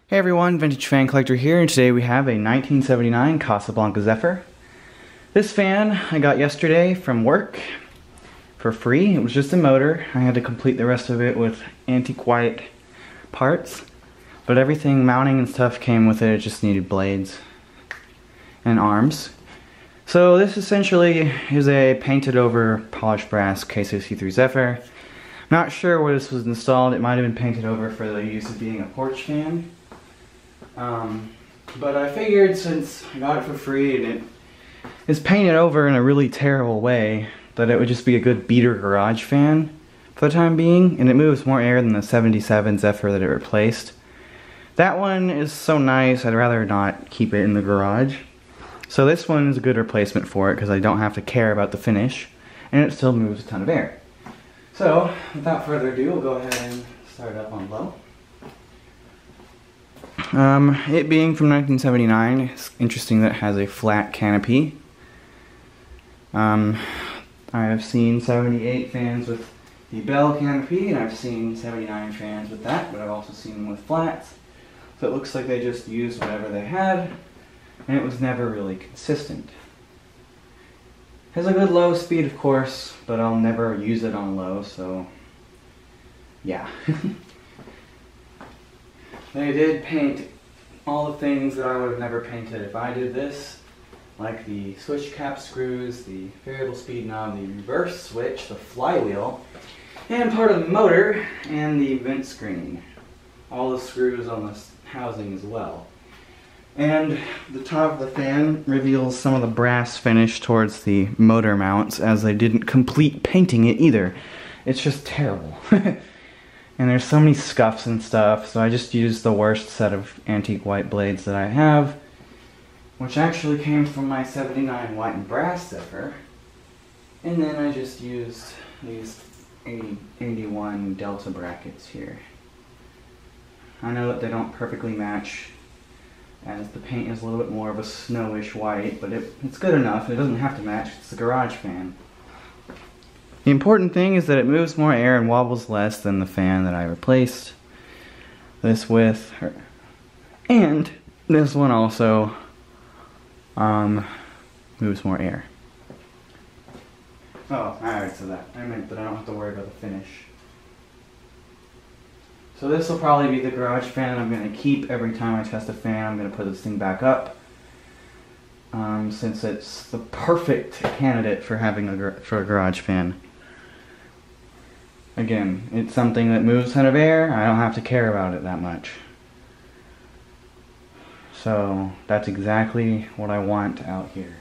Hey everyone, Vintage Fan Collector here, and today we have a 1979 Casablanca Zephyr. This fan I got yesterday from work for free. It was just a motor. I had to complete the rest of it with antique white parts, but everything, mounting and stuff, came with it. It just needed blades and arms. So this essentially is a painted over polished brass K63 Zephyr. Not sure where this was installed. It might have been painted over for the use of being a porch fan. But I figured since I got it for free and it is painted over in a really terrible way that it would just be a good beater garage fan for the time being, and it moves more air than the 77 Zephyr that it replaced. That one is so nice, I'd rather not keep it in the garage. So this one is a good replacement for it because I don't have to care about the finish, and it still moves a ton of air. So without further ado, we'll go ahead and start it up on low. It being from 1979, it's interesting that it has a flat canopy. I have seen 78 fans with the bell canopy, and I've seen 79 fans with that, but I've also seen them with flats. So it looks like they just used whatever they had, and it was never really consistent. Has a good low speed, of course, but I'll never use it on low, so yeah. They did paint all the things that I would have never painted if I did this, like the switch cap screws, the variable speed knob, the reverse switch, the flywheel, and part of the motor, and the vent screen. All the screws on the housing as well. And the top of the fan reveals some of the brass finish towards the motor mounts, as they didn't complete painting it either. It's just terrible. And there's so many scuffs and stuff, so I just used the worst set of antique white blades that I have, which actually came from my 79 white and brass Zephyr. And then I just used these 81 Delta brackets here. I know that they don't perfectly match, as the paint is a little bit more of a snowish white, but it's good enough. It doesn't have to match. It's a garage fan. The important thing is that it moves more air and wobbles less than the fan that I replaced this with. And this one also moves more air. Oh, I already said that. I meant that I don't have to worry about the finish. So this will probably be the garage fan I'm going to keep every time I test a fan. I'm going to put this thing back up, since it's the perfect candidate for having a garage fan. Again, it's something that moves a ton of air. I don't have to care about it that much. So that's exactly what I want out here.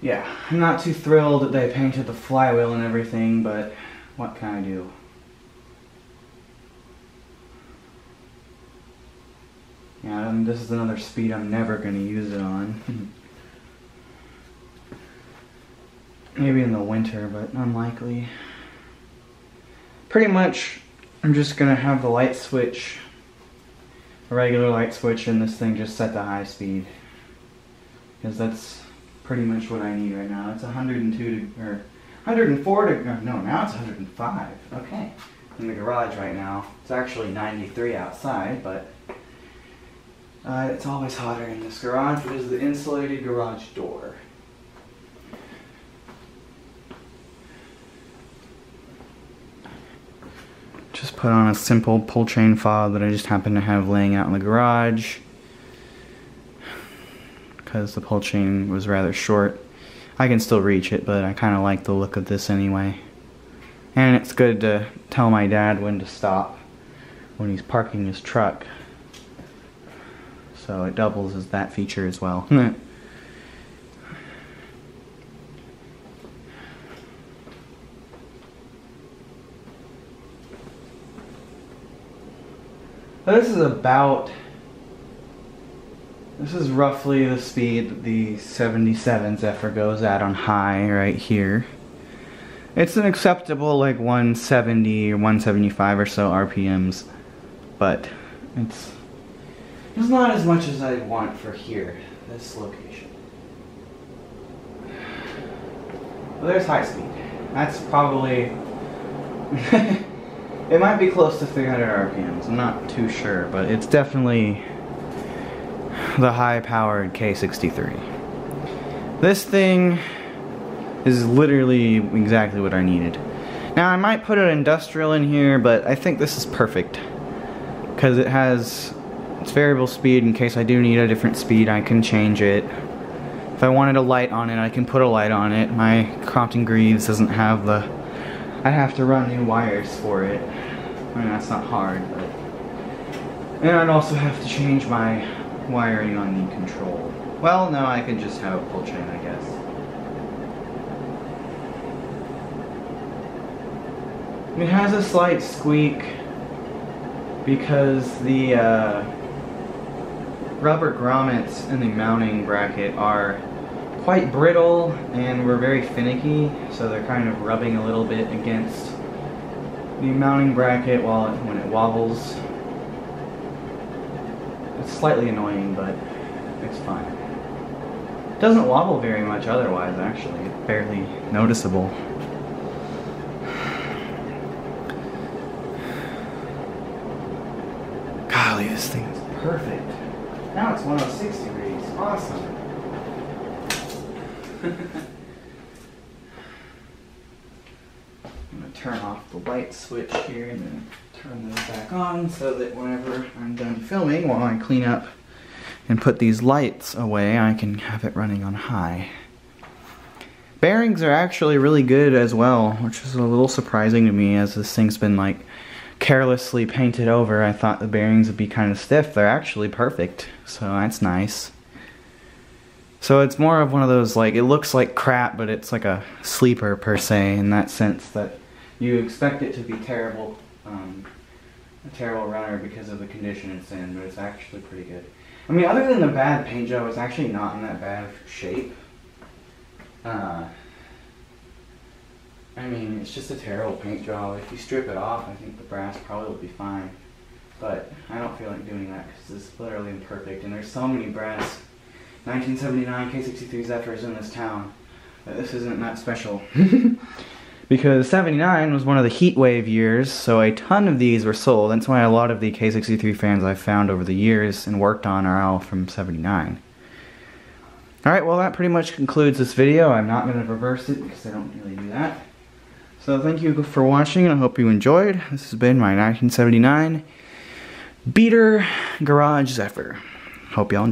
Yeah, I'm not too thrilled that they painted the flywheel and everything, but what can I do? Yeah, and this is another speed I'm never going to use it on. Maybe in the winter, but unlikely. Pretty much, I'm just going to have the light switch, a regular light switch, and this thing just set to high speed. Because that's pretty much what I need right now. It's 102 to, or 104 to, no, now it's 105. Okay. In the garage right now. It's actually 93 outside, but it's always hotter in this garage, which is the insulated garage door. Just put on a simple pull chain fob that I just happen to have laying out in the garage, because the pull chain was rather short. I can still reach it, but I kind of like the look of this anyway. And it's good to tell my dad when to stop when he's parking his truck. So it doubles as that feature as well. This is roughly the speed that the 77 Zephyr goes at on high right here. It's an acceptable like 170 or 175 or so RPMs, but it's not as much as I want for here, this location. Well, there's high speed. That's probably It might be close to 300 RPMs, I'm not too sure, but it's definitely the high-powered K63. This thing is literally exactly what I needed. Now I might put an industrial in here, but I think this is perfect because it's variable speed. In case I do need a different speed, I can change it. If I wanted a light on it, I can put a light on it. My Crompton Greaves doesn't have the... I'd have to run new wires for it. I mean, that's not hard, but... And I'd also have to change my wiring on the control. Well, no, I could just have a pull chain, I guess. It has a slight squeak because the rubber grommets in the mounting bracket are quite brittle and were very finicky, so they're kind of rubbing a little bit against the mounting bracket when it wobbles. It's slightly annoying, but it's fine. It doesn't wobble very much otherwise, actually. It's barely noticeable. Golly, this thing is perfect. Now it's 106 degrees. Awesome. I'm going to turn off the light switch here and then turn this back on so that whenever I'm done filming, while I clean up and put these lights away, I can have it running on high. Bearings are actually really good as well, which is a little surprising to me as this thing's been like carelessly painted over. I thought the bearings would be kind of stiff. They're actually perfect, so that's nice. So it's more of one of those, like, it looks like crap, but it's like a sleeper per se, in that sense that you expect it to be terrible, a terrible runner because of the condition it's in, but it's actually pretty good. I mean, other than the bad paint job, it's actually not in that bad of shape. I mean, it's just a terrible paint job. If you strip it off, I think the brass probably will be fine. But I don't feel like doing that because it's literally imperfect, and there's so many brass 1979 K63 Zephyrs in this town that this isn't that special. Because 79 was one of the heat wave years, so a ton of these were sold. That's why a lot of the K63 fans I've found over the years and worked on are all from 79. Alright, well that pretty much concludes this video. I'm not going to reverse it because I don't really do that. So thank you for watching, and I hope you enjoyed. This has been my 1979 Beater Garage Zephyr. Hope y'all enjoy.